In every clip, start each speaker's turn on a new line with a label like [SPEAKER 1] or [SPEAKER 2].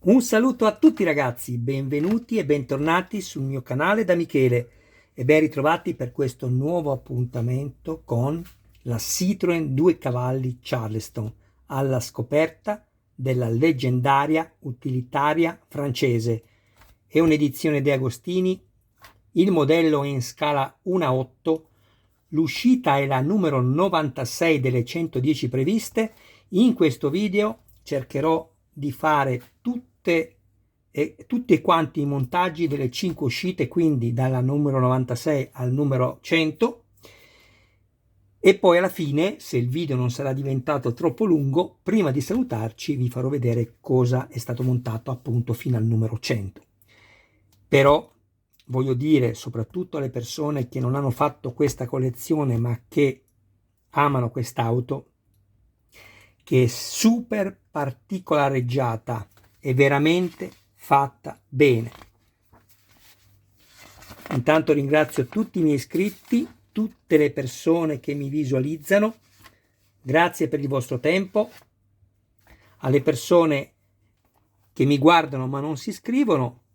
[SPEAKER 1] Un saluto a tutti ragazzi, benvenuti e bentornati sul mio canale da Michele e ben ritrovati per questo nuovo appuntamento con la Citroen 2 cavalli Charleston alla scoperta della leggendaria utilitaria francese. È un'edizione De Agostini, il modello è in scala 1:8, l'uscita è la numero 96 delle 110 previste. In questo video cercherò di fare tutti quanti i montaggi delle 5 uscite, quindi dalla numero 96 al numero 100, e poi alla fine, se il video non sarà diventato troppo lungo, prima di salutarci vi farò vedere cosa è stato montato appunto fino al numero 100. Però voglio dire soprattutto alle persone che non hanno fatto questa collezione ma che amano quest'auto, che è super particolareggiata, è veramente fatta bene. Intanto ringrazio tutti i miei iscritti, tutte le persone che mi visualizzano, grazie per il vostro tempo. Alle persone che mi guardano ma non si iscrivono,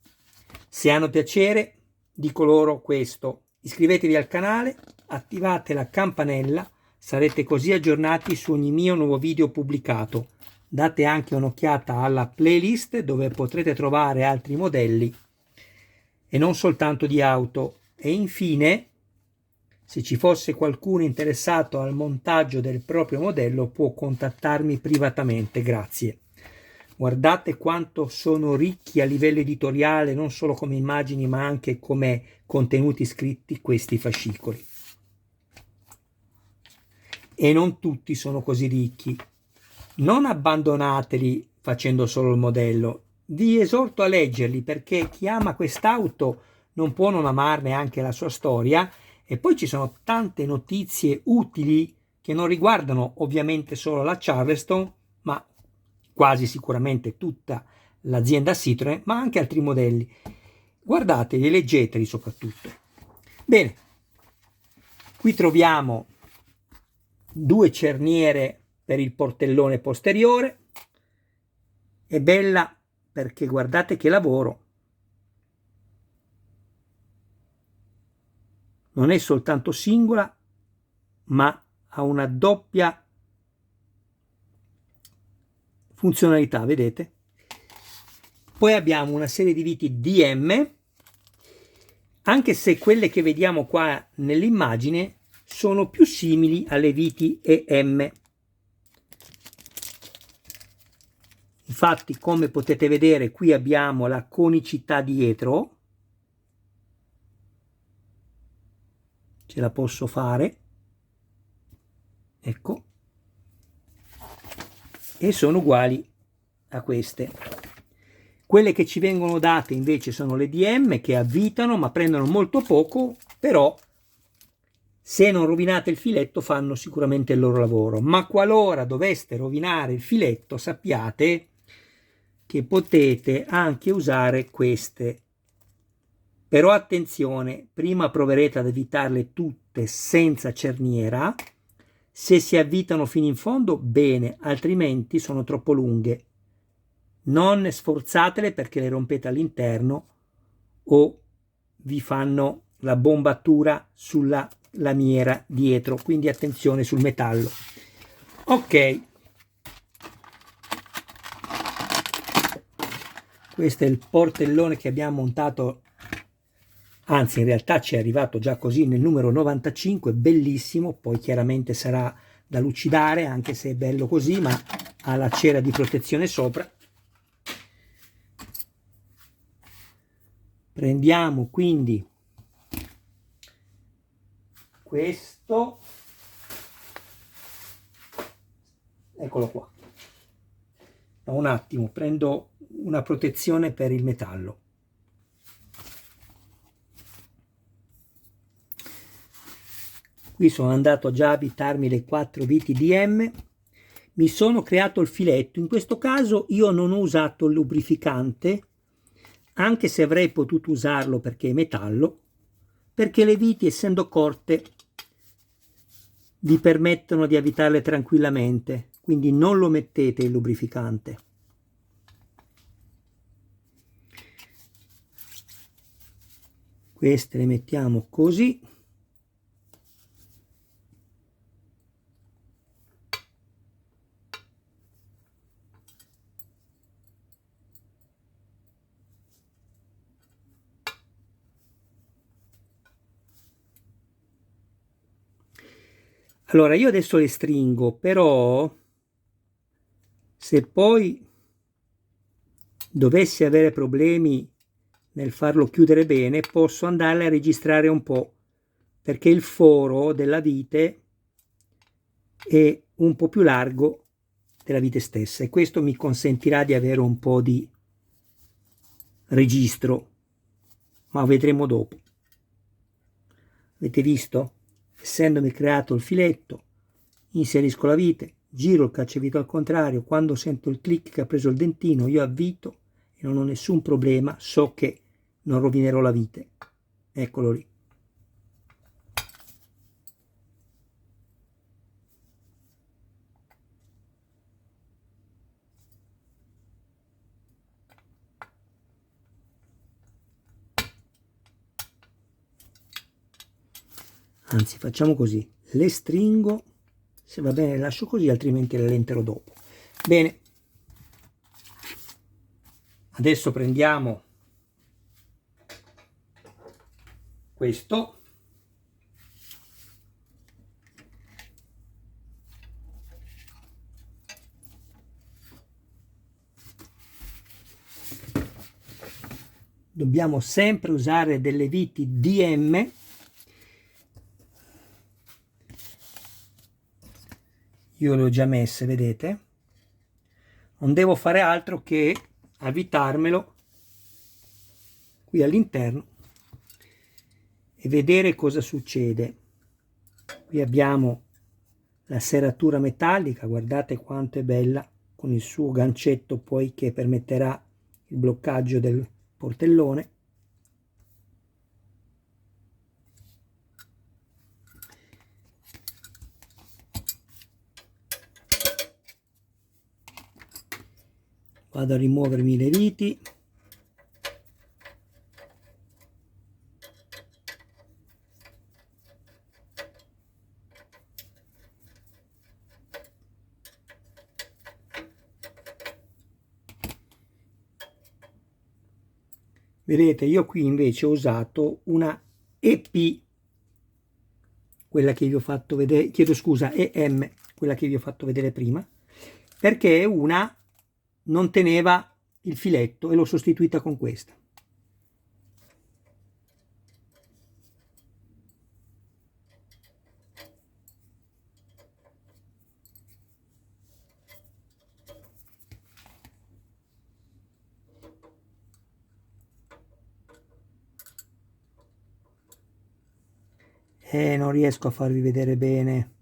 [SPEAKER 1] se hanno piacere dico loro questo: iscrivetevi al canale, attivate la campanella, sarete così aggiornati su ogni mio nuovo video pubblicato. Date anche un'occhiata alla playlist dove potrete trovare altri modelli e non soltanto di auto. E infine, se ci fosse qualcuno interessato al montaggio del proprio modello, può contattarmi privatamente. Grazie. Guardate quanto sono ricchi a livello editoriale, non solo come immagini ma anche come contenuti scritti questi fascicoli. E non tutti sono così ricchi. Non abbandonateli facendo solo il modello. Vi esorto a leggerli, perché chi ama quest'auto non può non amarne anche la sua storia, e poi ci sono tante notizie utili che non riguardano ovviamente solo la Charleston, ma quasi sicuramente tutta l'azienda Citroen, ma anche altri modelli. Guardateli, leggeteli soprattutto. Bene, qui troviamo due cerniere per il portellone posteriore. È bella perché guardate che lavoro. Non è soltanto singola, ma ha una doppia funzionalità, vedete? Poi abbiamo una serie di viti DM, anche se quelle che vediamo qua nell'immagine sono più simili alle viti EM. Infatti, come potete vedere, qui abbiamo la conicità dietro. Ce la posso fare. Ecco. E sono uguali a queste. Quelle che ci vengono date invece sono le DM, che avvitano ma prendono molto poco, però se non rovinate il filetto fanno sicuramente il loro lavoro. Ma qualora doveste rovinare il filetto, sappiate che potete anche usare queste. Però attenzione, prima proverete ad evitarle tutte senza cerniera. Se si avvitano fino in fondo, bene, altrimenti sono troppo lunghe. Non sforzatele perché le rompete all'interno o vi fanno la bombatura sulla lamiera dietro, quindi attenzione sul metallo. Ok, questo è il portellone che abbiamo montato, anzi in realtà ci è arrivato già così nel numero 95, bellissimo. Poi chiaramente sarà da lucidare, anche se è bello così, ma ha la cera di protezione sopra. Prendiamo quindi questo, eccolo qua. Un attimo, prendo una protezione per il metallo. Qui sono andato già a avvitarmi le 4 viti DM. Mi sono creato il filetto. In questo caso io non ho usato il lubrificante, anche se avrei potuto usarlo perché è metallo, perché le viti, essendo corte, vi permettono di avvitarle tranquillamente, quindi non lo mettete il lubrificante. queste le mettiamo così. Allora io adesso le stringo, però se poi dovessi avere problemi nel farlo chiudere bene, posso andarle a registrare un po', perché il foro della vite è un po' più largo della vite stessa e questo mi consentirà di avere un po' di registro, ma vedremo dopo. Avete visto? Essendomi creato il filetto, inserisco la vite, giro il cacciavite al contrario, quando sento il click che ha preso il dentino io avvito e non ho nessun problema, so che non rovinerò la vite. Eccolo lì. Anzi, facciamo così, le stringo, se va bene le lascio così, altrimenti le lenterò dopo. Bene, adesso prendiamo questo, dobbiamo sempre usare delle viti DM, io le ho già messe, vedete? Non devo fare altro che avvitarmelo qui all'interno e vedere cosa succede. Qui abbiamo la serratura metallica, guardate quanto è bella, con il suo gancetto poi che permetterà il bloccaggio del portellone. Vado a rimuovermi le viti. Vedete, io qui invece ho usato una EP, quella che vi ho fatto vedere, chiedo scusa, EM, quella che vi ho fatto vedere prima, perché una non teneva il filetto e l'ho sostituita con questa. Non riesco a farvi vedere bene,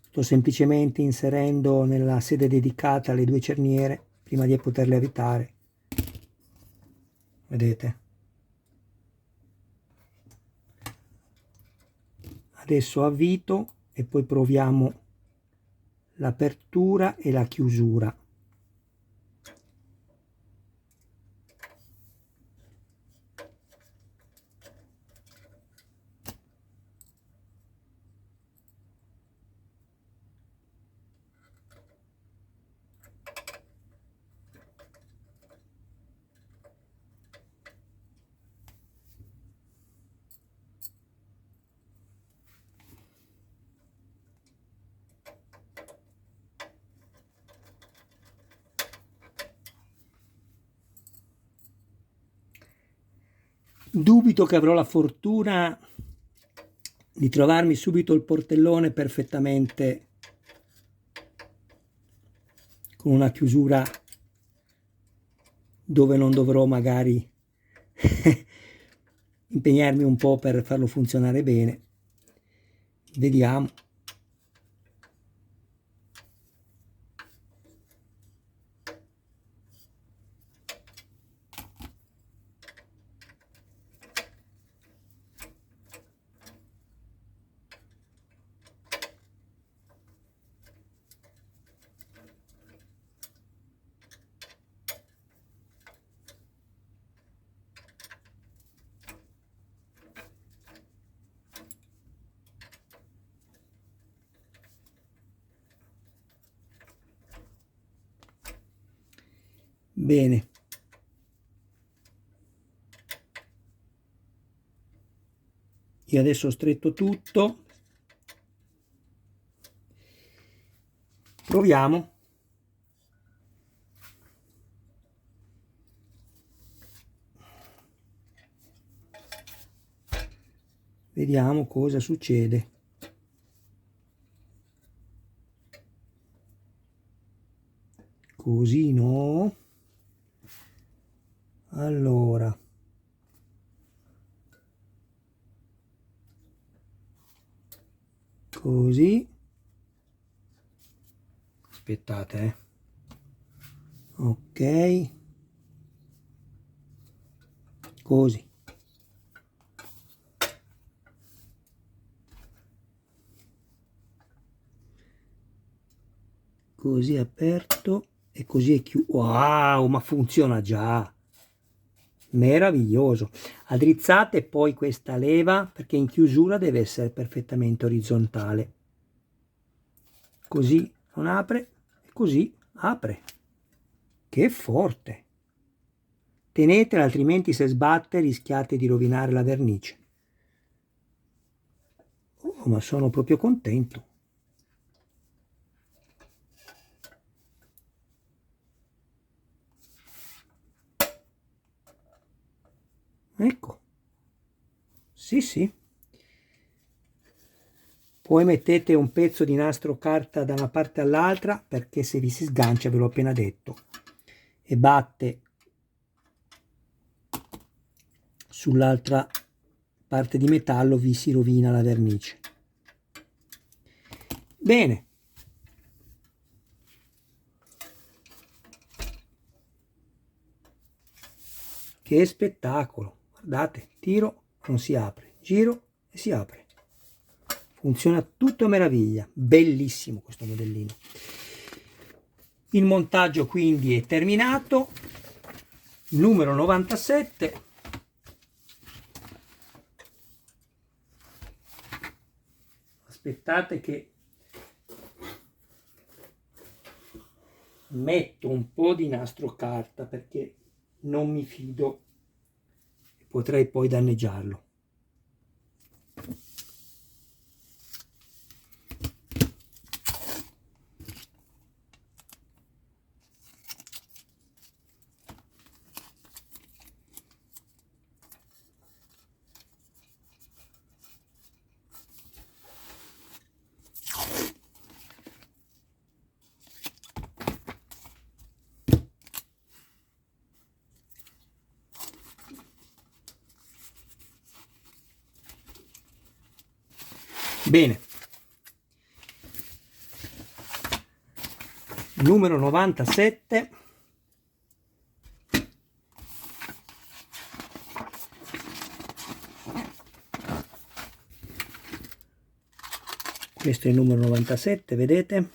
[SPEAKER 1] sto semplicemente inserendo nella sede dedicata le due cerniere prima di poterle avvitare, vedete? Adesso avvito e poi proviamo l'apertura e la chiusura. Dubito che avrò la fortuna di trovarmi subito il portellone perfettamente con una chiusura dove non dovrò magari impegnarmi un po' per farlo funzionare bene. Vediamo. Bene, io adesso ho stretto tutto, proviamo. Vediamo cosa succede. Così no. Allora. Così. Aspettate, ok. Così. Così aperto e così è chiuso. Wow, ma funziona già. Meraviglioso. Addrizzate poi questa leva perché in chiusura deve essere perfettamente orizzontale. Così non apre e così apre. Che forte. Tenetela, altrimenti se sbatte rischiate di rovinare la vernice. Oh, ma sono proprio contento. Ecco. Sì, sì. Poi mettete un pezzo di nastro carta da una parte all'altra, perché se vi si sgancia, ve l'ho appena detto, e batte sull'altra parte di metallo, vi si rovina la vernice. Bene. Che spettacolo. Guardate, tiro, non si apre, giro e si apre. Funziona tutto a meraviglia. Bellissimo questo modellino. Il montaggio quindi è terminato. Numero 97. Aspettate che metto un po' di nastro carta perché non mi fido e potrei poi danneggiarlo. Bene, numero 97. Questo è il numero 97, vedete?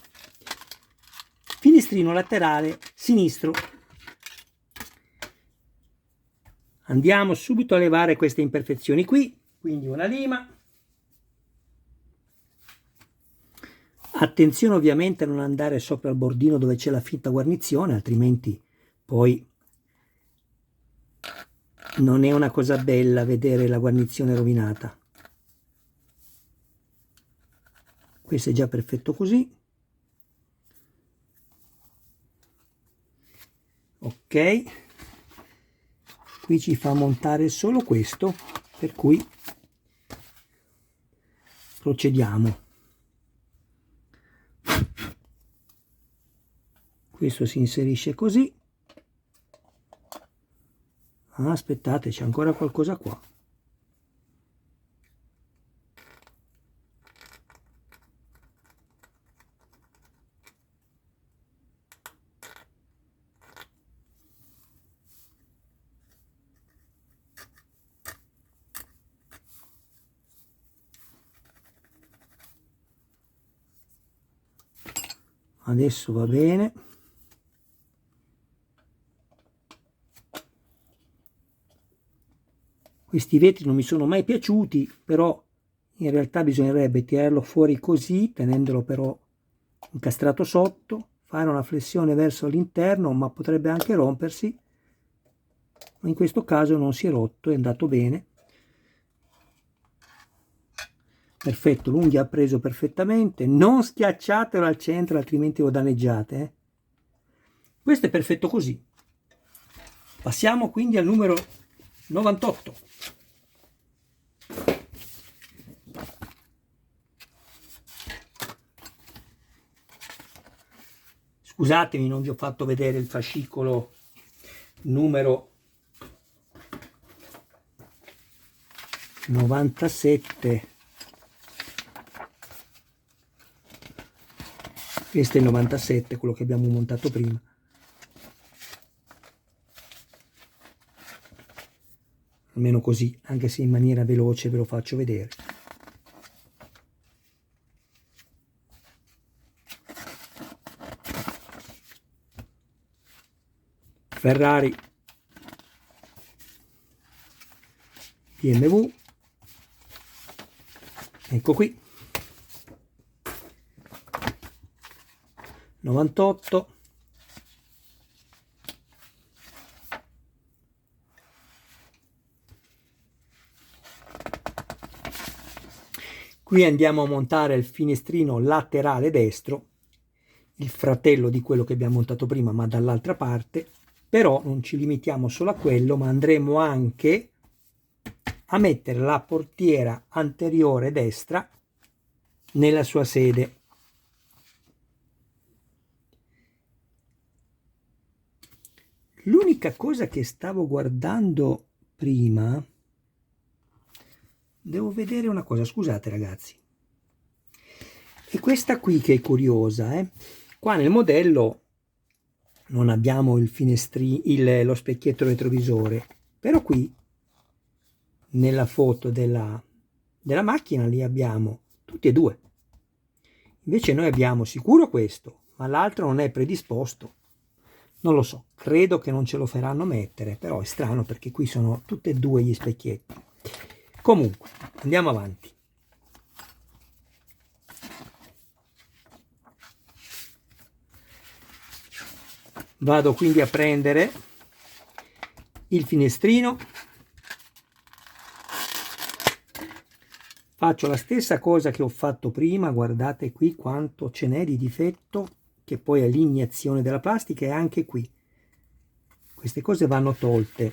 [SPEAKER 1] Finestrino laterale sinistro. Andiamo subito a levare queste imperfezioni qui, quindi una lima. Attenzione ovviamente a non andare sopra il bordino dove c'è la finta guarnizione, altrimenti poi non è una cosa bella vedere la guarnizione rovinata. Questo è già perfetto così. Ok, qui ci fa montare solo questo, per cui procediamo. Questo si inserisce così. Ah, aspettate, c'è ancora qualcosa qua. Adesso va bene. Questi vetri non mi sono mai piaciuti, però in realtà bisognerebbe tirarlo fuori così, tenendolo però incastrato sotto, fare una flessione verso l'interno, ma potrebbe anche rompersi. Ma in questo caso non si è rotto, è andato bene. Perfetto, l'unghia ha preso perfettamente. Non schiacciatelo al centro, altrimenti lo danneggiate. Questo è perfetto così. Passiamo quindi al numero 98. Scusatemi, non vi ho fatto vedere il fascicolo numero 97. Questo è il 97, quello che abbiamo montato prima. Almeno così, anche se in maniera veloce ve lo faccio vedere. Ferrari, BMW, ecco qui, 98, qui andiamo a montare il finestrino laterale destro, il fratello di quello che abbiamo montato prima, ma dall'altra parte. Però non ci limitiamo solo a quello, ma andremo anche a mettere la portiera anteriore destra nella sua sede. L'unica cosa che stavo guardando prima, devo vedere una cosa, scusate ragazzi, è questa qui che è curiosa. Qua nel modello non abbiamo il lo specchietto retrovisore, però qui nella foto della macchina li abbiamo tutti e due. Invece noi abbiamo sicuro questo, ma l'altro non è predisposto. Non lo so, credo che non ce lo faranno mettere, però è strano perché qui sono tutti e due gli specchietti. Comunque, andiamo avanti. Vado quindi a prendere il finestrino, faccio la stessa cosa che ho fatto prima, guardate qui quanto ce n'è di difetto, che poi è l'iniezione della plastica, e anche qui. Queste cose vanno tolte.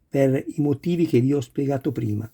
[SPEAKER 1] Per i motivi che vi ho spiegato prima.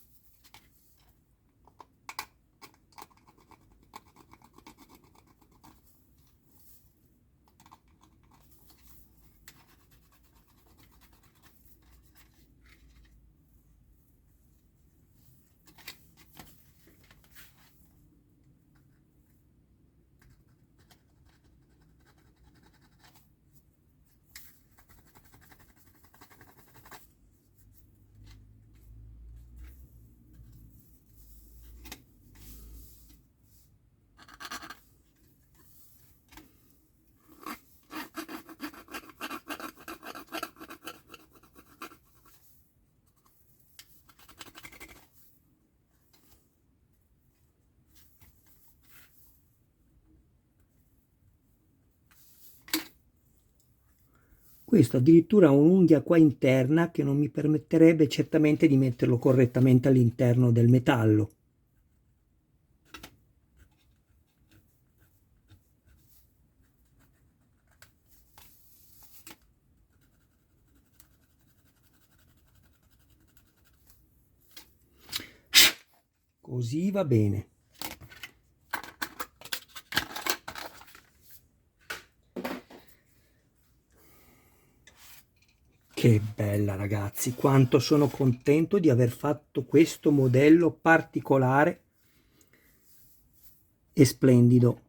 [SPEAKER 1] Questo addirittura ha un'unghia qua interna che non mi permetterebbe certamente di metterlo correttamente all'interno del metallo. Così va bene. Che bella ragazzi, quanto sono contento di aver fatto questo modello particolare e splendido.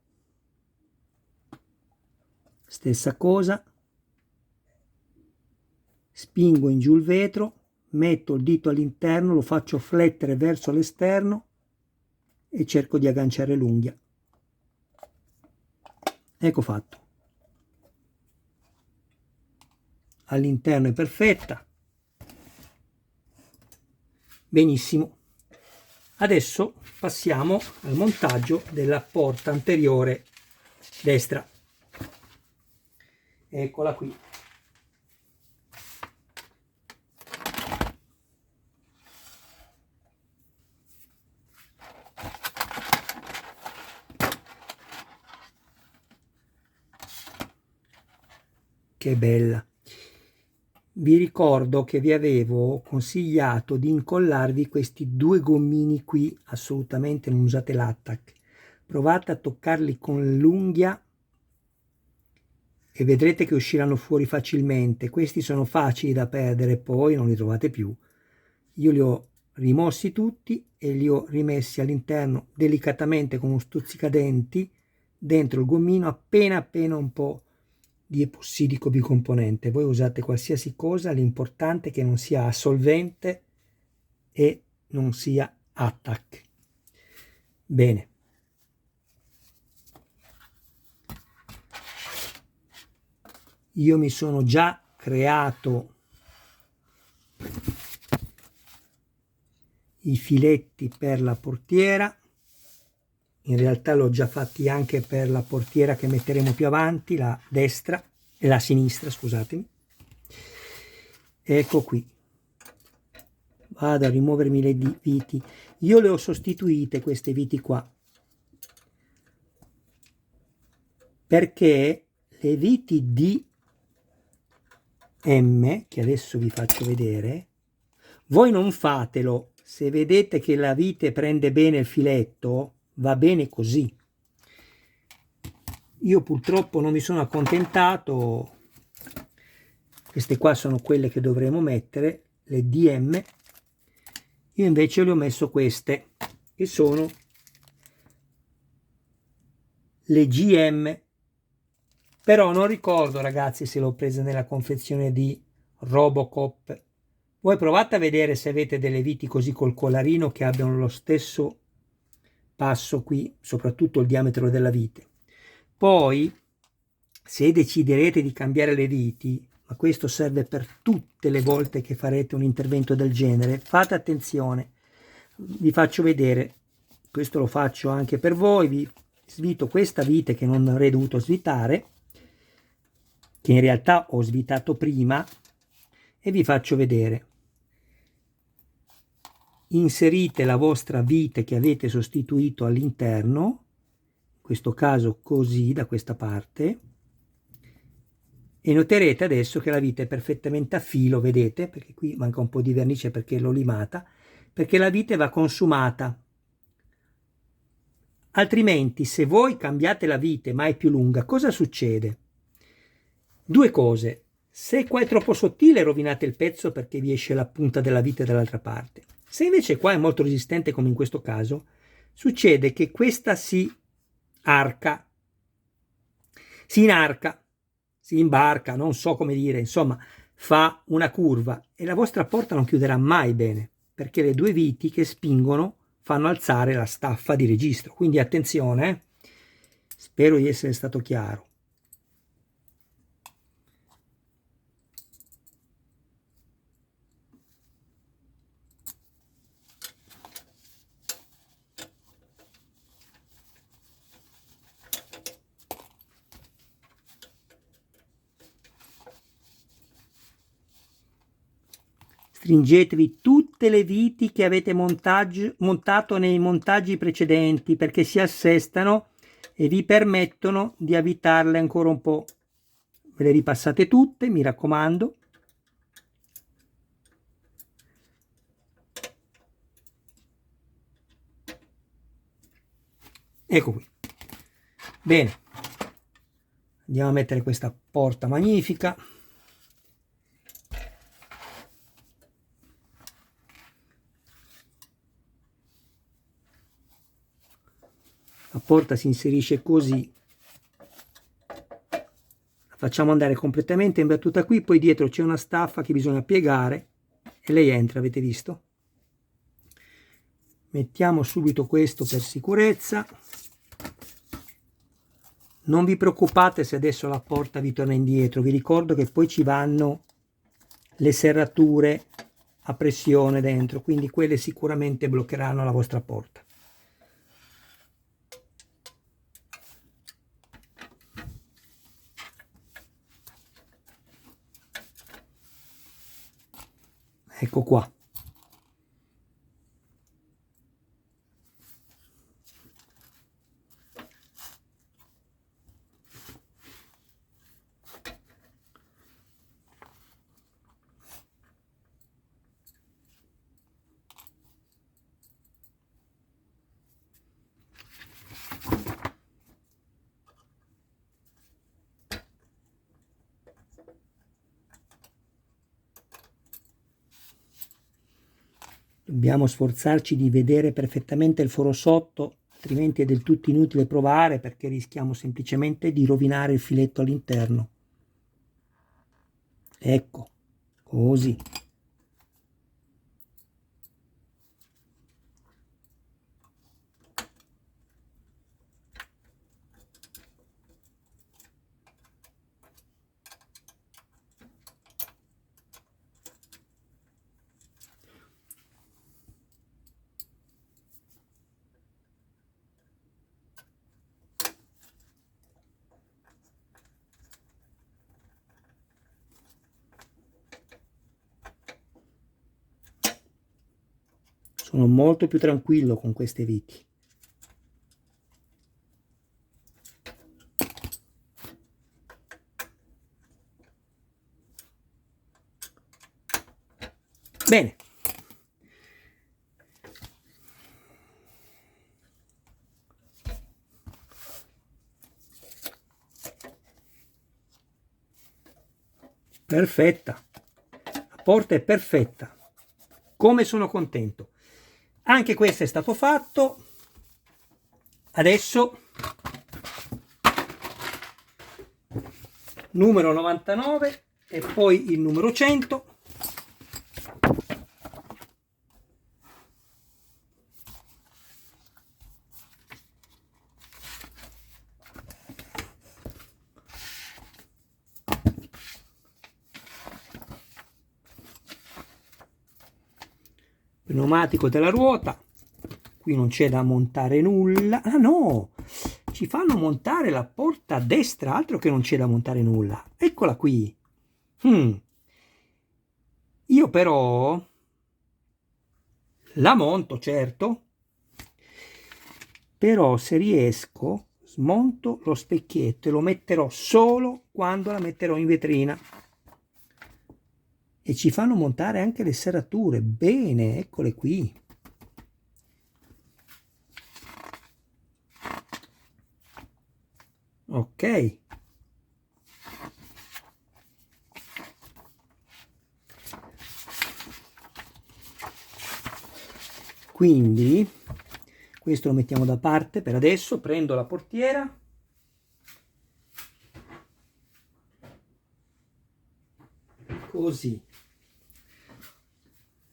[SPEAKER 1] Stessa cosa, spingo in giù il vetro, metto il dito all'interno, lo faccio flettere verso l'esterno e cerco di agganciare l'unghia. Ecco fatto. All'interno è perfetta. Benissimo. Adesso passiamo al montaggio della porta anteriore destra. Eccola qui. Che bella. Vi ricordo che vi avevo consigliato di incollarvi questi due gommini qui, assolutamente non usate l'attack. Provate a toccarli con l'unghia e vedrete che usciranno fuori facilmente. Questi sono facili da perdere, poi non li trovate più. Io li ho rimossi tutti e li ho rimessi all'interno delicatamente con uno stuzzicadenti dentro il gommino, appena un po' di epossidico bicomponente. Voi usate qualsiasi cosa, l'importante è che non sia assolvente e non sia attack. Bene. Io mi sono già creato i filetti per la portiera. In realtà l'ho già fatti anche per la portiera che metteremo più avanti, la destra e la sinistra, scusatemi. Ecco qui. Vado a rimuovermi le viti. Io le ho sostituite queste viti qua, perché le viti DM, che adesso vi faccio vedere, voi non fatelo. Se vedete che la vite prende bene il filetto, va bene così. Io purtroppo non mi sono accontentato. Queste qua sono quelle che dovremo mettere, le DM. Io invece le ho messo queste, che sono le GM. Però non ricordo, ragazzi, se l'ho presa nella confezione di Robocop. Voi provate a vedere se avete delle viti così col collarino che abbiano lo stesso passo qui, soprattutto il diametro della vite. Poi, se deciderete di cambiare le viti, ma questo serve per tutte le volte che farete un intervento del genere, fate attenzione. Vi faccio vedere, questo lo faccio anche per voi, vi svito questa vite che non avrei dovuto svitare, che in realtà ho svitato prima, e vi faccio vedere. Inserite la vostra vite che avete sostituito all'interno, in questo caso così, da questa parte, e noterete adesso che la vite è perfettamente a filo, vedete, perché qui manca un po' di vernice perché l'ho limata, perché la vite va consumata. Altrimenti, se voi cambiate la vite ma è più lunga, cosa succede? Due cose. Se qua è troppo sottile, rovinate il pezzo perché vi esce la punta della vite dall'altra parte. Se invece qua è molto resistente, come in questo caso, succede che questa si arca, si inarca, si imbarca, non so come dire, insomma, fa una curva e la vostra porta non chiuderà mai bene, perché le due viti che spingono fanno alzare la staffa di registro. Quindi attenzione, spero di essere stato chiaro. Stringetevi tutte le viti che avete montato nei montaggi precedenti perché si assestano e vi permettono di avvitarle ancora un po'. Ve le ripassate tutte, mi raccomando. Ecco qui. Bene. Andiamo a mettere questa porta magnifica. La porta si inserisce così, la facciamo andare completamente imbattuta qui, poi dietro c'è una staffa che bisogna piegare e lei entra, avete visto? Mettiamo subito questo per sicurezza. Non vi preoccupate se adesso la porta vi torna indietro, vi ricordo che poi ci vanno le serrature a pressione dentro, quindi quelle sicuramente bloccheranno la vostra porta. Ecco qua. Dobbiamo sforzarci di vedere perfettamente il foro sotto, altrimenti è del tutto inutile provare perché rischiamo semplicemente di rovinare il filetto all'interno. Ecco, così. Sono molto più tranquillo con queste viti. Bene. Perfetta. La porta è perfetta. Come sono contento. Anche questo è stato fatto. Adesso numero 99 e poi il numero 100. Pneumatico della ruota. Qui non c'è da montare nulla. Ah no, ci fanno montare la porta a destra, altro che non c'è da montare nulla. Eccola qui. Io però la monto, certo, però se riesco smonto lo specchietto e lo metterò solo quando la metterò in vetrina. E ci fanno montare anche le serrature. Bene, eccole qui. Ok. Quindi questo lo mettiamo da parte per adesso. Prendo la portiera. Così.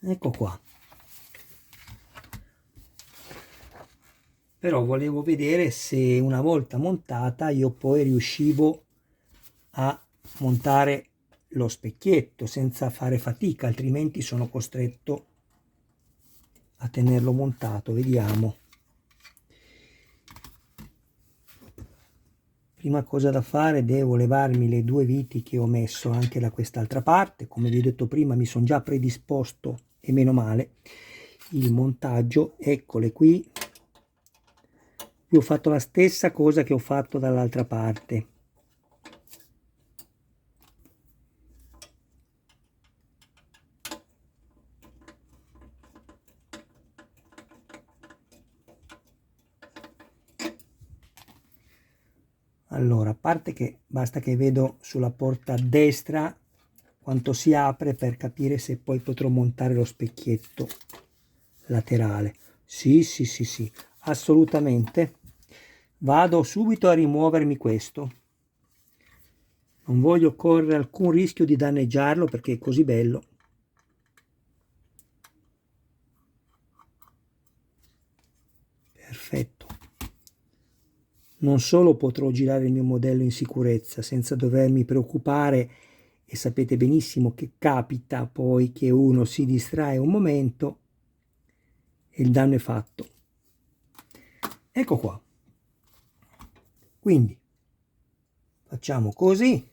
[SPEAKER 1] Ecco qua. Però volevo vedere se una volta montata io poi riuscivo a montare lo specchietto senza fare fatica, altrimenti sono costretto a tenerlo montato. Vediamo. Prima cosa da fare, devo levarmi le due viti che ho messo anche da quest'altra parte. Come vi ho detto prima, mi sono già predisposto, e meno male, il montaggio. Eccole qui. Io ho fatto la stessa cosa che ho fatto dall'altra parte. Allora, a parte che basta che vedo sulla porta a destra quanto si apre per capire se poi potrò montare lo specchietto laterale. Sì, sì, sì, sì, assolutamente. Vado subito a rimuovermi questo. Non voglio correre alcun rischio di danneggiarlo perché è così bello. Perfetto. Non solo potrò girare il mio modello in sicurezza senza dovermi preoccupare e sapete benissimo che capita poi che uno si distrae un momento e il danno è fatto. Ecco qua. Quindi facciamo così.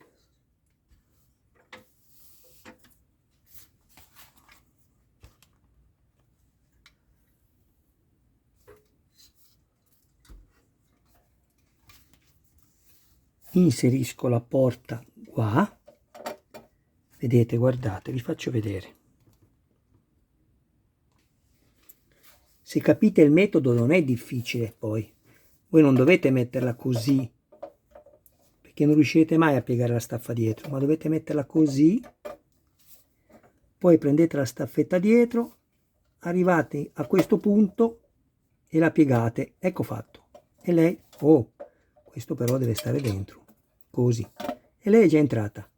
[SPEAKER 1] Inserisco la porta qua. Vedete, guardate, vi faccio vedere. Se capite il metodo non è difficile poi. Voi non dovete metterla così, perché non riuscirete mai a piegare la staffa dietro, ma dovete metterla così. Poi prendete la staffetta dietro, arrivate a questo punto e la piegate. Ecco fatto. E lei, oh, questo però deve stare dentro, così. E lei è già entrata.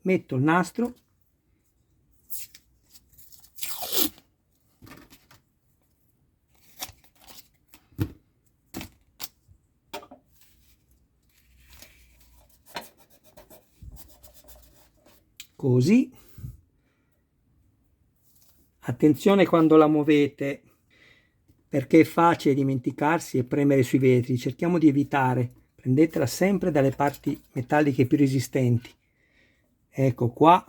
[SPEAKER 1] Metto il nastro. Così. Attenzione quando la muovete, perché è facile dimenticarsi e premere sui vetri. Cerchiamo di evitare. Prendetela sempre dalle parti metalliche più resistenti. Ecco qua.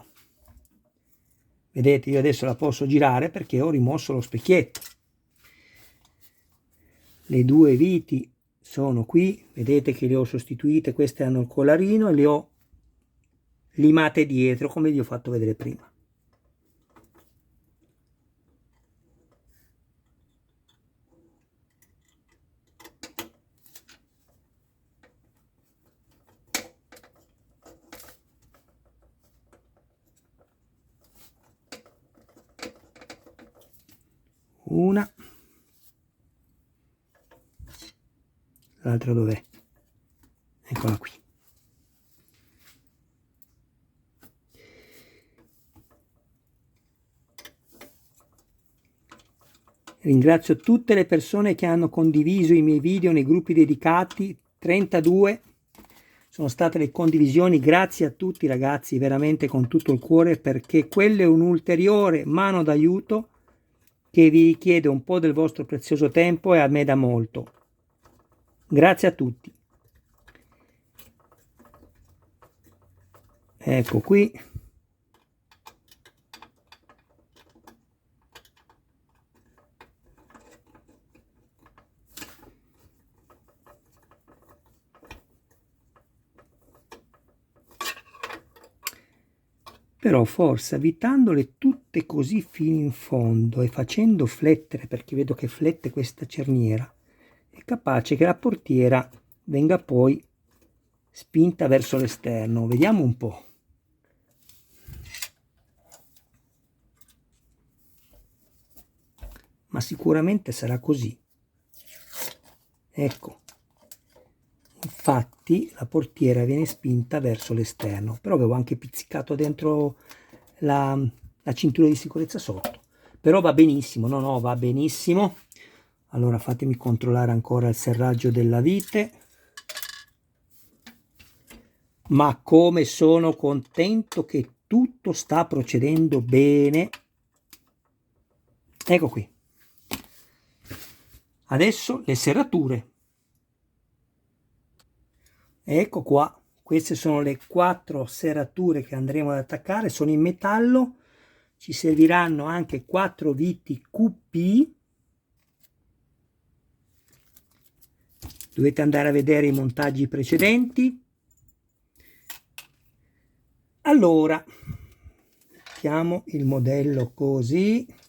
[SPEAKER 1] Vedete, io adesso la posso girare perché ho rimosso lo specchietto. Le due viti sono qui, vedete che le ho sostituite, queste hanno il collarino e le ho limate dietro come vi ho fatto vedere prima. Una, l'altra dov'è? Eccola qui. Ringrazio tutte le persone che hanno condiviso i miei video nei gruppi dedicati, 32 sono state le condivisioni, grazie a tutti ragazzi, veramente con tutto il cuore, perché quello è un ulteriore mano d'aiuto che vi richiede un po' del vostro prezioso tempo e a me dà molto. Grazie a tutti. Ecco qui. Però forse avvitandole tutte così fino in fondo e facendo flettere, perché vedo che flette questa cerniera, è capace che la portiera venga poi spinta verso l'esterno. Vediamo un po'. Ma sicuramente sarà così. Ecco. Infatti la portiera viene spinta verso l'esterno, però avevo anche pizzicato dentro la cintura di sicurezza sotto, però va benissimo, no, va benissimo. Allora fatemi controllare ancora il serraggio della vite, ma come sono contento che tutto sta procedendo bene. Ecco qui. Adesso le serrature. Ecco qua, queste sono le 4 serrature che andremo ad attaccare, sono in metallo, ci serviranno anche 4 viti QP, dovete andare a vedere i montaggi precedenti. Allora, mettiamo il modello così.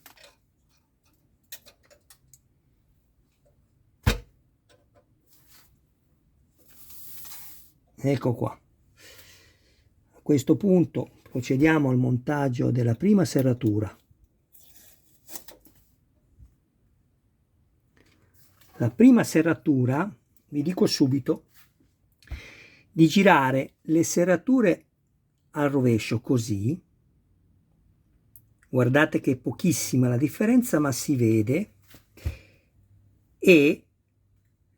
[SPEAKER 1] Ecco qua. A questo punto procediamo al montaggio della prima serratura. La prima serratura, vi dico subito, di girare le serrature al rovescio così. Guardate che è pochissima la differenza, ma si vede. E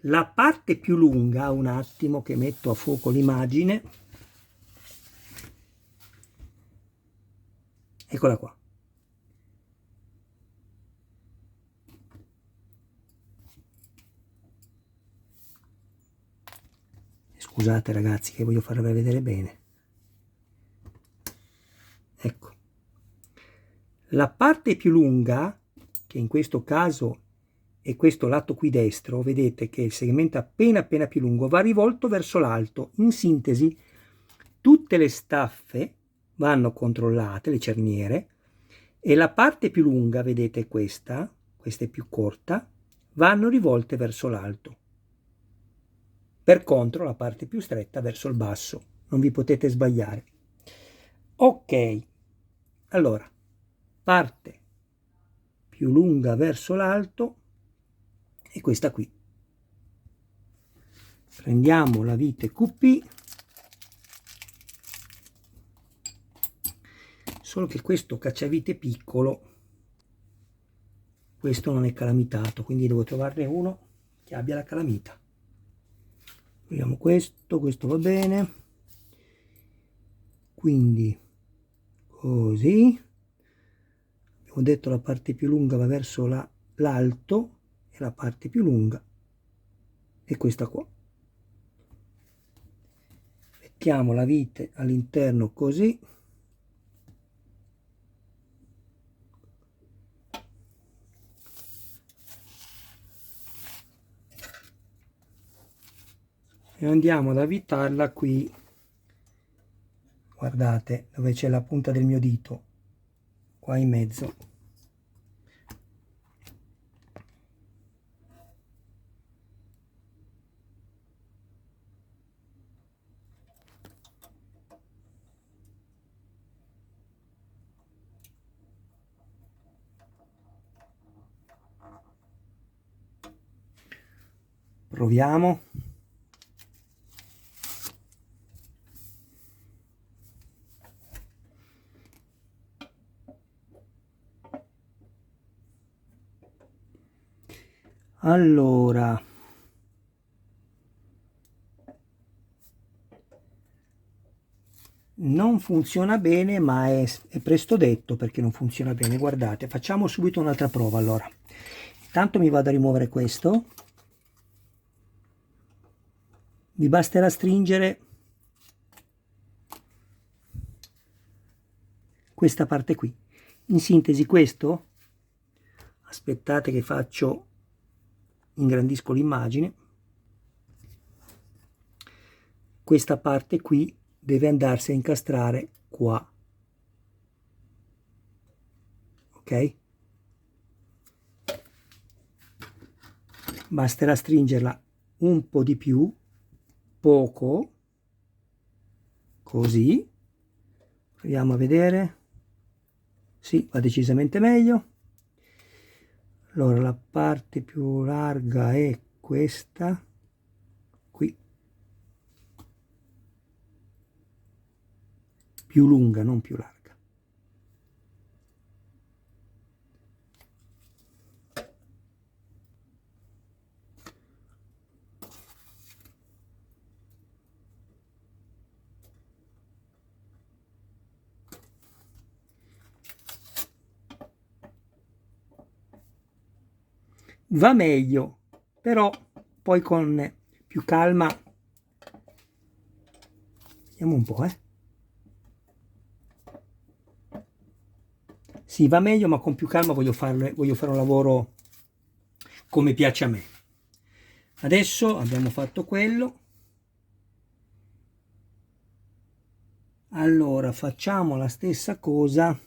[SPEAKER 1] la parte più lunga, un attimo che metto a fuoco l'immagine, eccola qua. Scusate ragazzi che voglio farvela vedere bene. Ecco, la parte più lunga, che in questo caso è questo lato qui destro, vedete che il segmento appena più lungo va rivolto verso l'alto. In sintesi, tutte le staffe vanno controllate, le cerniere, e la parte più lunga, vedete questa è più corta, vanno rivolte verso l'alto. Per contro la parte più stretta verso il basso, non vi potete sbagliare. Ok, allora, parte più lunga verso l'alto e questa qui. Prendiamo la vite QP, solo che questo cacciavite piccolo, questo non è calamitato, quindi devo trovarne uno che abbia la calamita. Vediamo questo va bene, quindi così. Abbiamo detto la parte più lunga va verso l'alto e la parte più lunga è questa qua. Mettiamo la vite all'interno così. E andiamo ad avvitarla qui, guardate dove c'è la punta del mio dito, qua in mezzo. Proviamo. Allora, non funziona bene, ma è presto detto perché non funziona bene. Guardate, facciamo subito un'altra prova. Allora, intanto mi vado a rimuovere questo. Vi basterà stringere questa parte qui. In sintesi, questo, aspettate che faccio, ingrandisco l'immagine, questa parte qui deve andarsi a incastrare qua, ok? Basterà stringerla un po' di più, poco, così. Proviamo a vedere. Sì, va decisamente meglio. Allora, la parte più larga è questa qui, più lunga, non più larga. Va meglio, però poi con più calma, vediamo un po', Sì, va meglio, ma con più calma voglio fare un lavoro come piace a me. Adesso abbiamo fatto quello. Allora facciamo la stessa cosa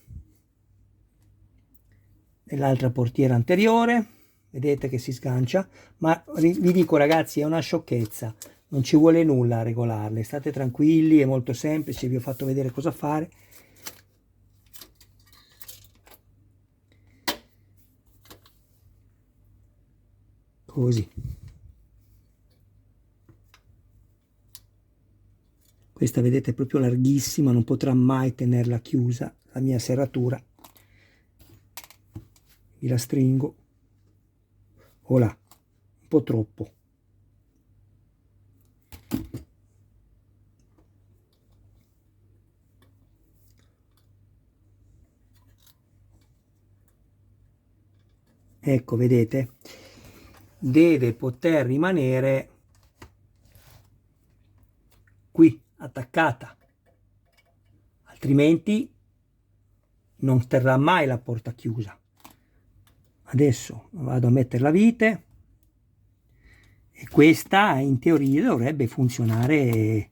[SPEAKER 1] nell'altra portiera anteriore. Vedete che si sgancia, ma vi dico ragazzi, è una sciocchezza, non ci vuole nulla a regolarle, state tranquilli, è molto semplice, vi ho fatto vedere cosa fare. Così. Questa vedete è proprio larghissima, non potrà mai tenerla chiusa la mia serratura. Vi la stringo. Oh là, un po' troppo. ecco, vedete, deve poter rimanere qui attaccata, altrimenti non terrà mai la porta chiusa. Adesso vado a mettere la vite e questa in teoria dovrebbe funzionare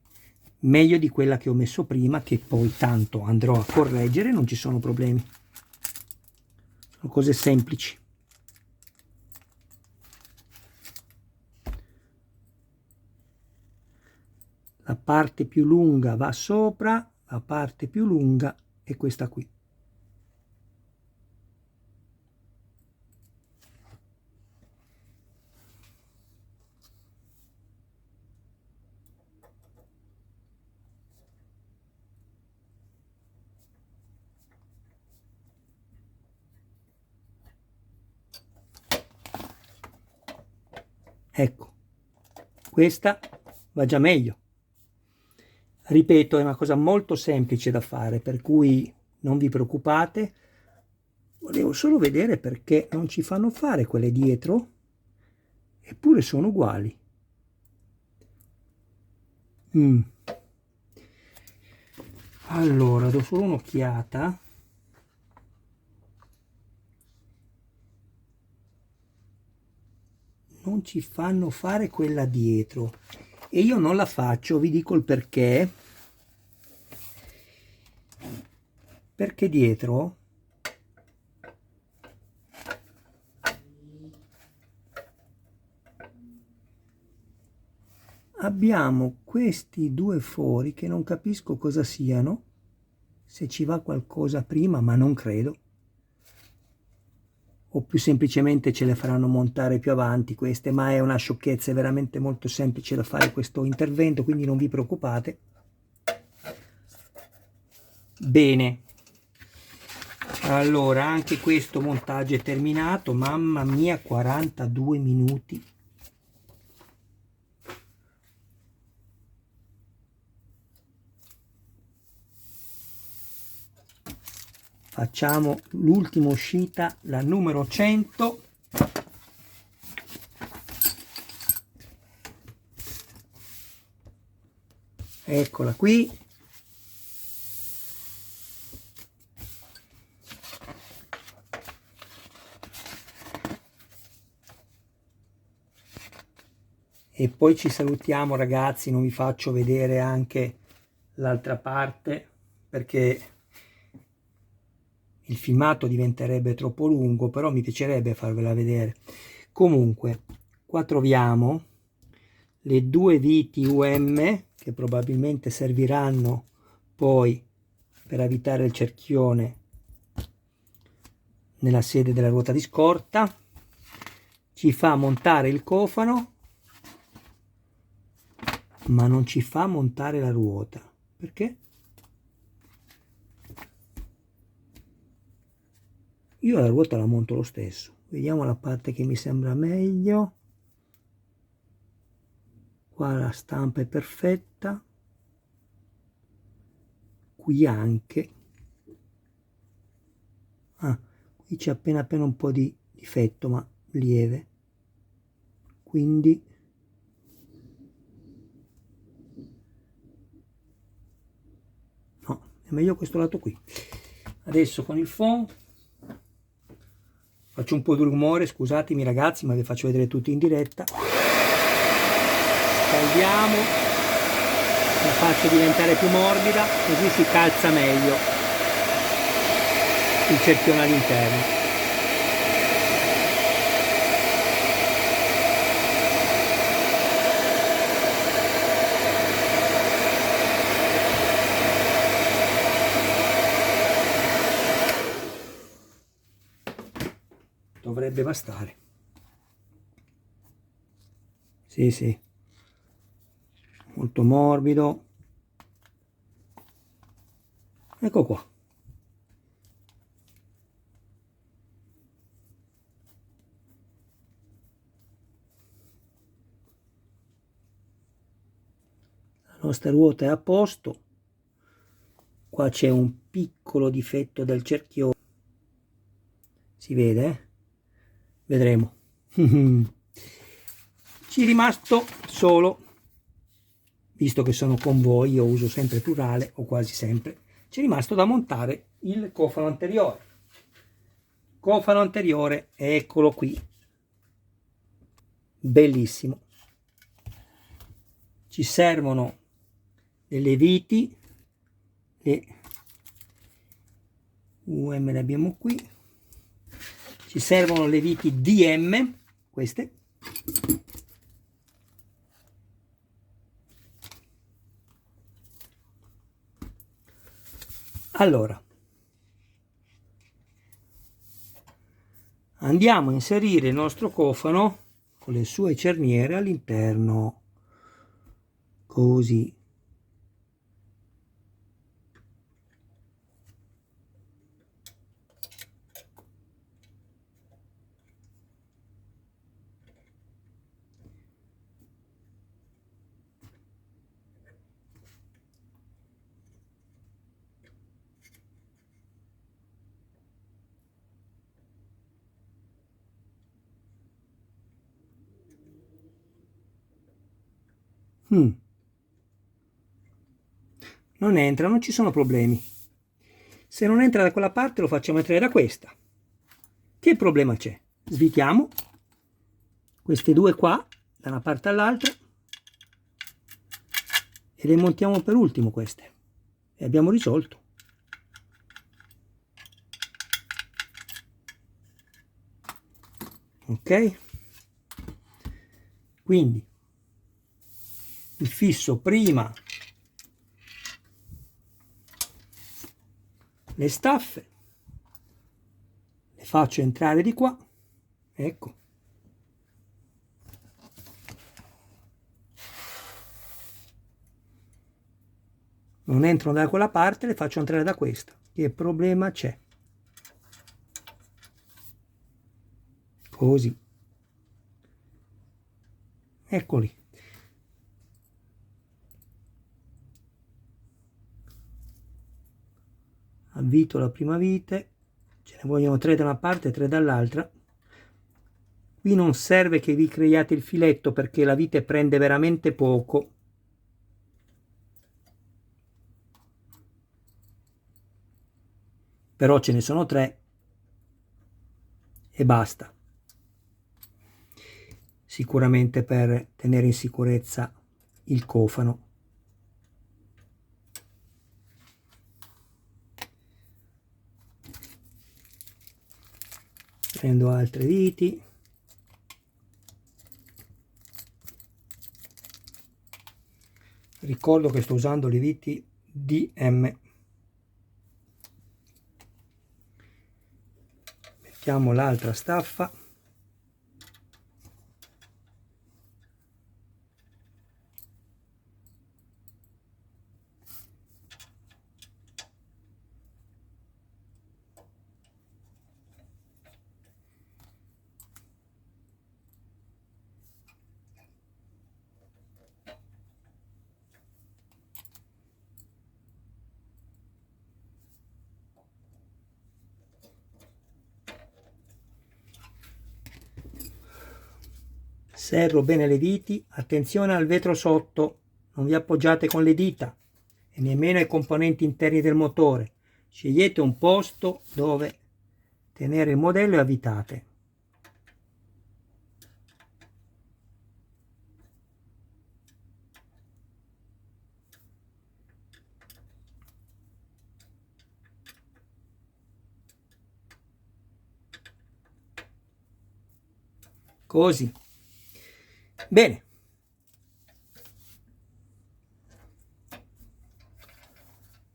[SPEAKER 1] meglio di quella che ho messo prima, che poi tanto andrò a correggere, non ci sono problemi, sono cose semplici. La parte più lunga va sopra, la parte più lunga è questa qui. Ecco, questa va già meglio. Ripeto, è una cosa molto semplice da fare, per cui non vi preoccupate. Volevo solo vedere perché non ci fanno fare quelle dietro, eppure sono uguali. Allora, do solo un'occhiata. Non ci fanno fare quella dietro e io non la faccio, vi dico il perché. Perché dietro abbiamo questi due fori che non capisco cosa siano, se ci va qualcosa prima, ma non credo, o più semplicemente ce le faranno montare più avanti queste, ma è una sciocchezza, è veramente molto semplice da fare questo intervento, quindi non vi preoccupate. Bene, allora anche questo montaggio è terminato, mamma mia, 42 minuti. Facciamo l'ultima uscita, la numero 100. Eccola qui. E poi ci salutiamo ragazzi, non vi faccio vedere anche l'altra parte perché il filmato diventerebbe troppo lungo, però mi piacerebbe farvela vedere. Comunque, qua troviamo le due viti UM che probabilmente serviranno poi per avvitare il cerchione nella sede della ruota di scorta. Ci fa montare il cofano, ma non ci fa montare la ruota. Perché? Io la ruota la monto lo stesso. Vediamo la parte che mi sembra meglio. Qua la stampa è perfetta. Qui anche. Ah, qui c'è appena un po' di difetto, ma lieve. Quindi no, è meglio questo lato qui. Adesso con il phon faccio un po' di rumore, scusatemi ragazzi, ma vi faccio vedere tutti in diretta. Scaldiamo, la faccio diventare più morbida, così si calza meglio il cerchione all'interno. Dovrebbe bastare. Sì, sì, molto morbido. Ecco qua. La nostra ruota è a posto. Qua c'è un piccolo difetto del cerchione, si vede? vedremo. Ci è rimasto solo, visto che sono con voi, io uso sempre plurale o quasi sempre, ci è rimasto da montare il cofano anteriore. Cofano anteriore, eccolo qui, bellissimo. Ci servono delle viti, le UM le abbiamo qui, ci servono le viti DM, queste, allora andiamo a inserire il nostro cofano con le sue cerniere all'interno, così. Non entra, non ci sono problemi. Se non entra da quella parte lo facciamo entrare da questa. Che problema c'è? Svitiamo queste due qua da una parte all'altra e le montiamo per ultimo queste e abbiamo risolto. Ok? Quindi il fisso prima le staffe, le faccio entrare di qua, ecco. Non entrano da quella parte, le faccio entrare da questa. Che problema c'è? Così. Eccoli. Avvito la prima vite, ce ne vogliono 3 da una parte e 3 dall'altra. Qui non serve che vi creiate il filetto perché la vite prende veramente poco. Però ce ne sono 3 e basta. Sicuramente per tenere in sicurezza il cofano. Prendo altre viti. Ricordo che sto usando le viti DM. Mettiamo l'altra staffa. Serro bene le viti, attenzione al vetro sotto, non vi appoggiate con le dita e nemmeno ai componenti interni del motore. Scegliete un posto dove tenere il modello e avvitate. Così. Bene.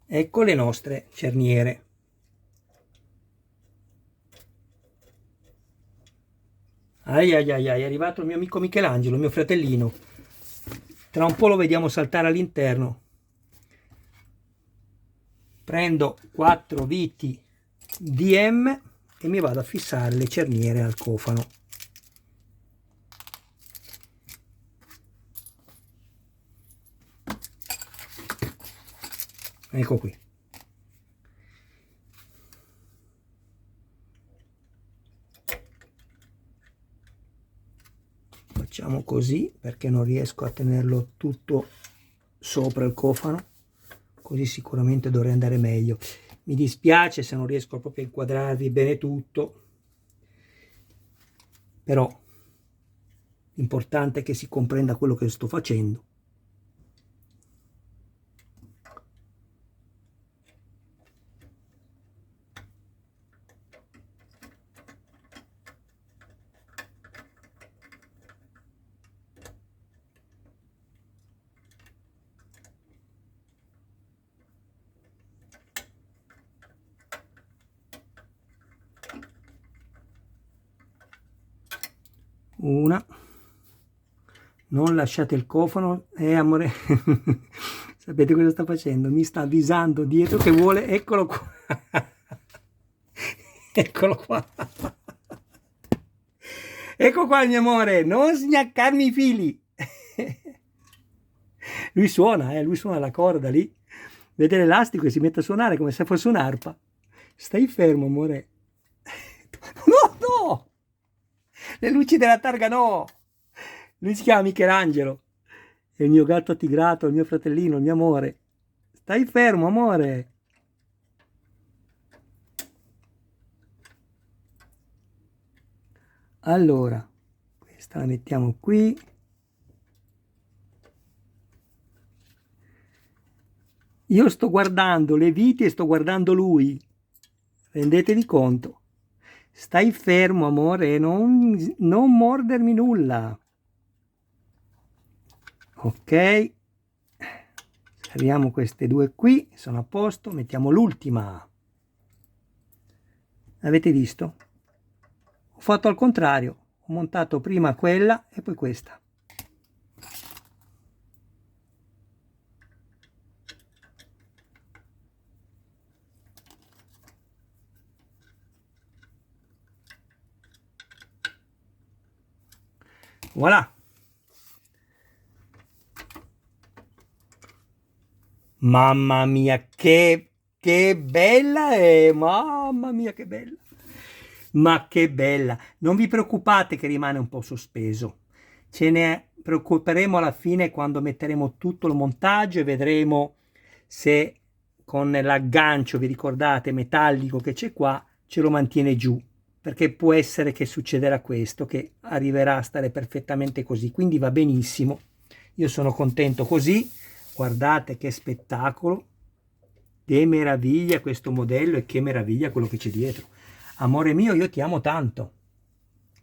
[SPEAKER 1] Ecco le nostre cerniere. Ai ai ai ai, è arrivato il mio amico Michelangelo, il mio fratellino. Tra un po' lo vediamo saltare all'interno. Prendo 4 viti DM e mi vado a fissare le cerniere al cofano. Ecco qui. facciamo così perché non riesco a tenerlo tutto sopra il cofano, così sicuramente dovrei andare meglio. Mi dispiace se non riesco proprio a inquadrarvi bene tutto, però l'importante è che si comprenda quello che sto facendo. Una, non lasciate il cofano, amore. Sapete cosa sta facendo? Mi sta avvisando dietro che vuole, eccolo qua. Eccolo qua. Ecco qua il mio amore, non sgnaccarmi i fili. Lui suona la corda lì, vede l'elastico e si mette a suonare come se fosse un'arpa. Stai fermo, amore. No, no! Le luci della targa no! Lui si chiama Michelangelo. È il mio gatto tigrato, il mio fratellino, il mio amore. Stai fermo, amore. Allora, questa la mettiamo qui. Io sto guardando le viti e sto guardando lui. Rendetevi conto. Stai fermo, amore, non mordermi nulla. Ok. Serriamo queste due qui, sono a posto. Mettiamo l'ultima. Avete visto? Ho fatto al contrario. Ho montato prima quella e poi questa. Voilà. Mamma mia, che bella è! Mamma mia, che bella! Ma che bella! Non vi preoccupate che rimane un po' sospeso. Ce ne preoccuperemo alla fine quando metteremo tutto il montaggio e vedremo se con l'aggancio, vi ricordate, metallico che c'è qua, ce lo mantiene giù. Perché può essere che succederà questo, che arriverà a stare perfettamente così. Quindi va benissimo. Io sono contento così. Guardate che spettacolo, che meraviglia questo modello e che meraviglia quello che c'è dietro. Amore mio, io ti amo tanto.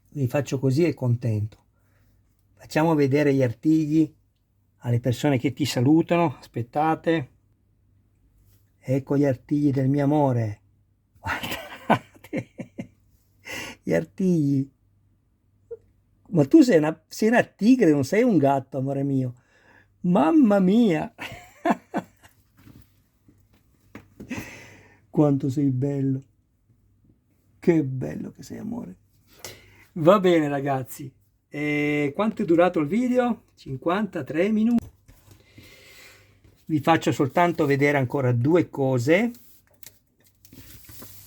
[SPEAKER 1] Vi faccio così e contento. Facciamo vedere gli artigli alle persone che ti salutano. Aspettate. Ecco gli artigli del mio amore. Guardate. Gli artigli. Ma tu sei una tigre, non sei un gatto, amore mio. Mamma mia! Quanto sei bello! Che bello che sei, amore! Va bene, ragazzi. Quanto è durato il video? 53 minuti. Vi faccio soltanto vedere ancora due cose.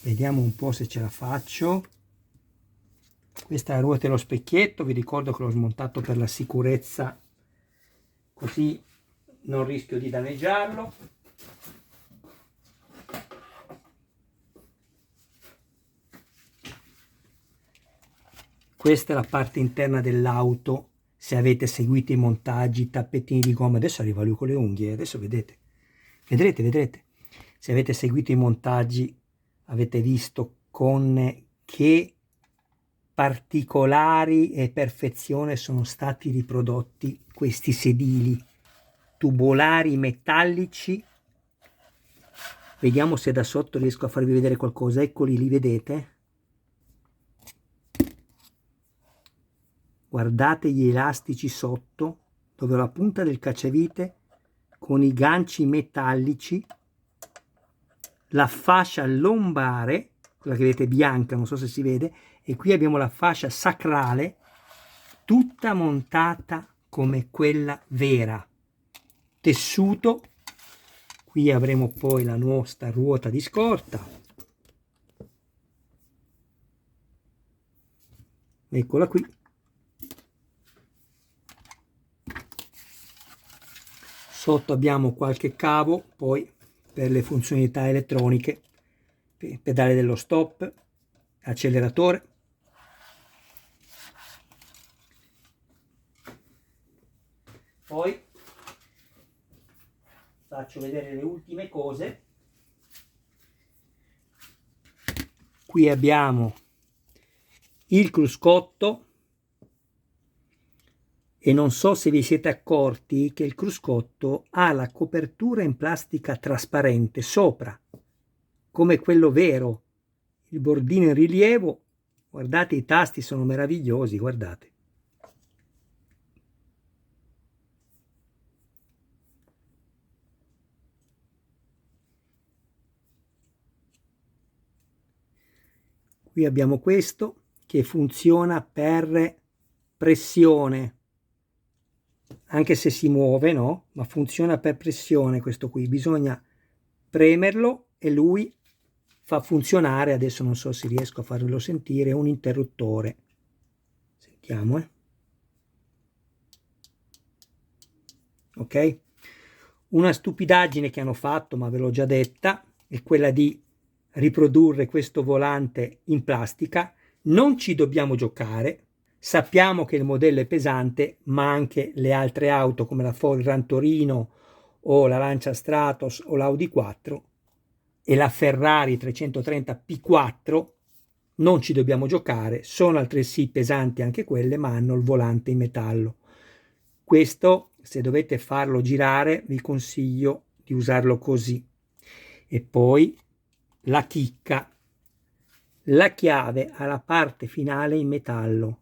[SPEAKER 1] Vediamo un po' se ce la faccio. Questa è la ruota dello specchietto. Vi ricordo che l'ho smontato per la sicurezza, così non rischio di danneggiarlo. Questa è la parte interna dell'auto. Se avete seguito i montaggi, i tappetini di gomma, adesso arriva lui con le unghie, adesso vedete. Vedrete. Se avete seguito i montaggi, avete visto con che particolari e perfezione sono stati riprodotti questi sedili tubolari metallici. Vediamo se da sotto riesco a farvi vedere qualcosa. Eccoli, li vedete? Guardate gli elastici sotto, dove ho la punta del cacciavite con i ganci metallici, la fascia lombare, quella che vedete bianca, non so se si vede, e qui abbiamo la fascia sacrale, tutta montata come quella vera. Tessuto, qui avremo poi la nostra ruota di scorta. Eccola qui. Sotto abbiamo qualche cavo poi per le funzionalità elettroniche, pedale dello stop, acceleratore. Poi faccio vedere le ultime cose. Qui abbiamo il cruscotto e non so se vi siete accorti che il cruscotto ha la copertura in plastica trasparente sopra, come quello vero, il bordino in rilievo. Guardate, i tasti sono meravigliosi, guardate. Qui abbiamo questo che funziona per pressione, anche se si muove, no? Ma funziona per pressione questo qui. Bisogna premerlo e lui fa funzionare, adesso non so se riesco a farvelo sentire, un interruttore. Sentiamo, ok? Una stupidaggine che hanno fatto, ma ve l'ho già detta, è quella di riprodurre questo volante in plastica. Non ci dobbiamo giocare, sappiamo che il modello è pesante, ma anche le altre auto come la Ford Gran Torino o la Lancia Stratos o l'Audi 4 e la Ferrari 330 P4 non ci dobbiamo giocare, sono altresì pesanti anche quelle, ma hanno il volante in metallo. Questo, se dovete farlo girare, vi consiglio di usarlo così. E poi la chicca, la chiave alla parte finale in metallo.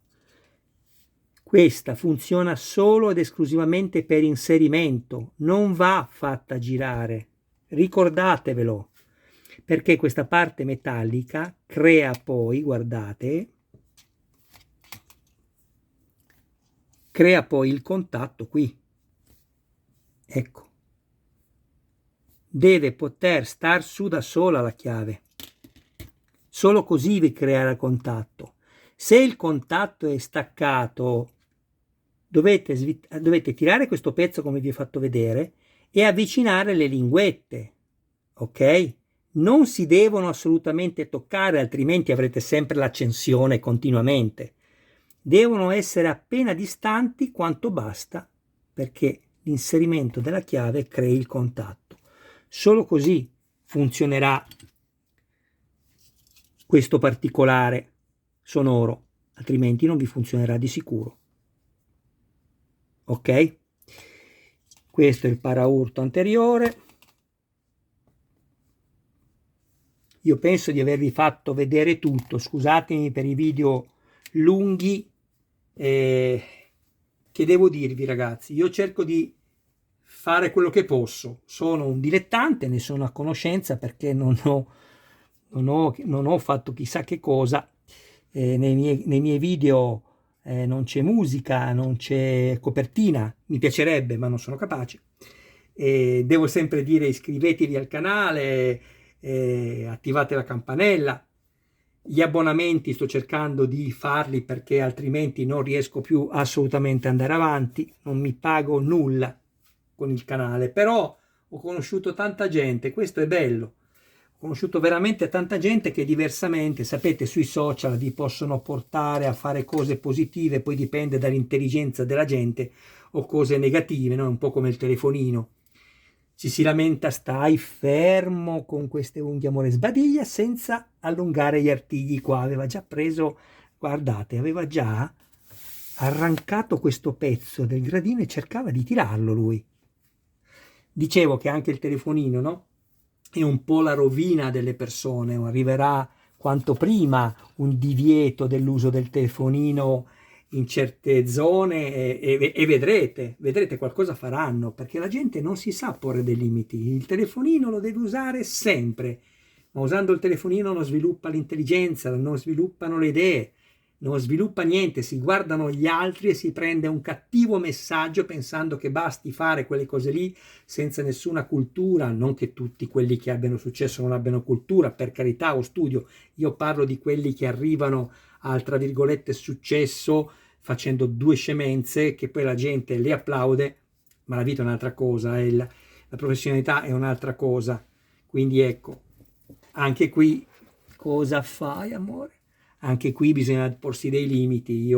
[SPEAKER 1] Questa funziona solo ed esclusivamente per inserimento, non va fatta girare, ricordatevelo, perché questa parte metallica crea poi, guardate, crea poi il contatto qui, ecco. Deve poter star su da sola la chiave, solo così vi creerà il contatto. Se il contatto è staccato, dovete tirare questo pezzo come vi ho fatto vedere e avvicinare le linguette, ok? Non si devono assolutamente toccare, altrimenti avrete sempre l'accensione continuamente. Devono essere appena distanti quanto basta perché l'inserimento della chiave crei il contatto. Solo così funzionerà questo particolare sonoro, altrimenti non vi funzionerà di sicuro. Ok? Questo è il paraurto anteriore. Io penso di avervi fatto vedere tutto, scusatemi per i video lunghi. Che devo dirvi, ragazzi, io cerco di fare quello che posso, sono un dilettante, ne sono a conoscenza perché non ho fatto chissà che cosa, nei miei video non c'è musica, non c'è copertina, mi piacerebbe ma non sono capace, devo sempre dire iscrivetevi al canale, attivate la campanella. Gli abbonamenti sto cercando di farli perché altrimenti non riesco più assolutamente ad andare avanti, non mi pago nulla con il canale, però ho conosciuto tanta gente, questo è bello, ho conosciuto veramente tanta gente che diversamente, sapete, sui social vi possono portare a fare cose positive, poi dipende dall'intelligenza della gente, o cose negative, no? Un po' come il telefonino. Ci si lamenta, stai fermo con queste unghie, amore, sbadiglia senza allungare gli artigli qua, aveva già preso, guardate, aveva già arrancato questo pezzo del gradino e cercava di tirarlo lui. Dicevo che anche il telefonino, no? È un po' la rovina delle persone, arriverà quanto prima un divieto dell'uso del telefonino in certe zone e vedrete qualcosa faranno, perché la gente non si sa porre dei limiti. Il telefonino lo deve usare sempre, ma usando il telefonino non sviluppa l'intelligenza, non sviluppano le idee, non sviluppa niente, si guardano gli altri e si prende un cattivo messaggio pensando che basti fare quelle cose lì senza nessuna cultura. Non che tutti quelli che abbiano successo non abbiano cultura, per carità, o studio, io parlo di quelli che arrivano al tra virgolette successo facendo due scemenze che poi la gente le applaude, ma la vita è un'altra cosa, la professionalità è un'altra cosa. Quindi ecco, anche qui cosa fai, amore? Anche qui bisogna porsi dei limiti,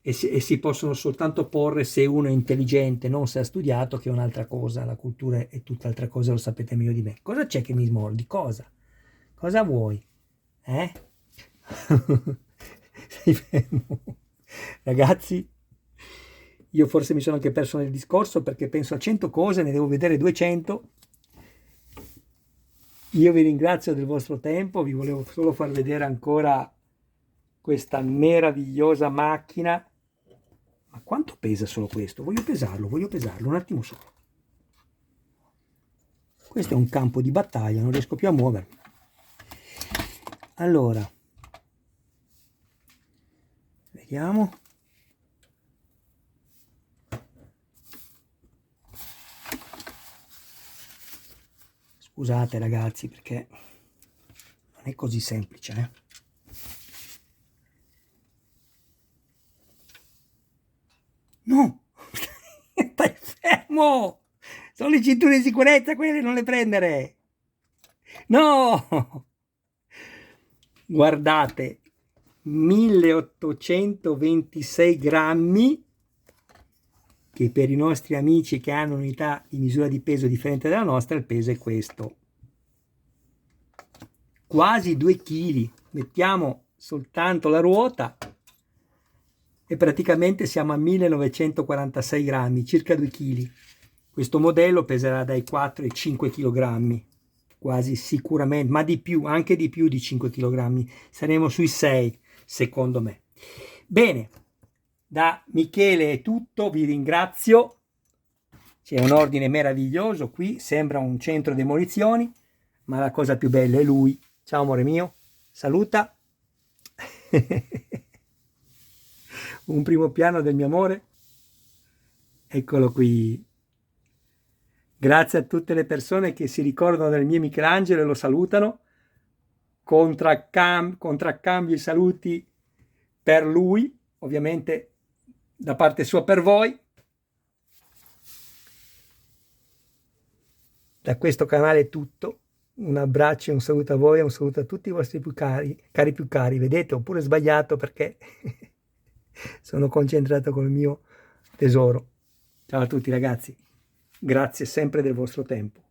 [SPEAKER 1] e si possono soltanto porre se uno è intelligente, non se ha studiato, che è un'altra cosa, la cultura è tutt'altra cosa, lo sapete meglio di me. Cosa c'è che mi smordi? Cosa? Cosa vuoi? Eh? Sei fermo? Ragazzi, io forse mi sono anche perso nel discorso perché penso a 100 cose, ne devo vedere 200. Io vi ringrazio del vostro tempo, vi volevo solo far vedere ancora questa meravigliosa macchina. Ma quanto pesa solo questo? Voglio pesarlo un attimo solo. Questo è un campo di battaglia, non riesco più a muovermi. Allora, vediamo. Scusate ragazzi, perché non è così semplice, eh? No! Stai fermo! Sono le cinture di sicurezza, quelle non le prendere! No! Guardate, 1826 grammi, che per i nostri amici che hanno unità di misura di peso differente dalla nostra, il peso è questo. Quasi 2 kg. Mettiamo soltanto la ruota e praticamente siamo a 1946 grammi, circa 2 kg. Questo modello peserà dai 4 ai 5 kg, quasi sicuramente, ma di più, anche di più di 5 kg. Saremo sui 6, secondo me. Bene, da Michele è tutto, vi ringrazio. C'è un ordine meraviglioso qui, sembra un centro demolizioni, ma la cosa più bella è lui. Ciao amore mio, saluta. Un primo piano del mio amore. Eccolo qui. Grazie a tutte le persone che si ricordano del mio Michelangelo e lo salutano. Contraccambio i saluti per lui, ovviamente da parte sua per voi. Da questo canale è tutto. Un abbraccio e un saluto a voi e un saluto a tutti i vostri più cari più cari. Vedete, ho pure sbagliato perché sono concentrato col mio tesoro. Ciao a tutti ragazzi, grazie sempre del vostro tempo.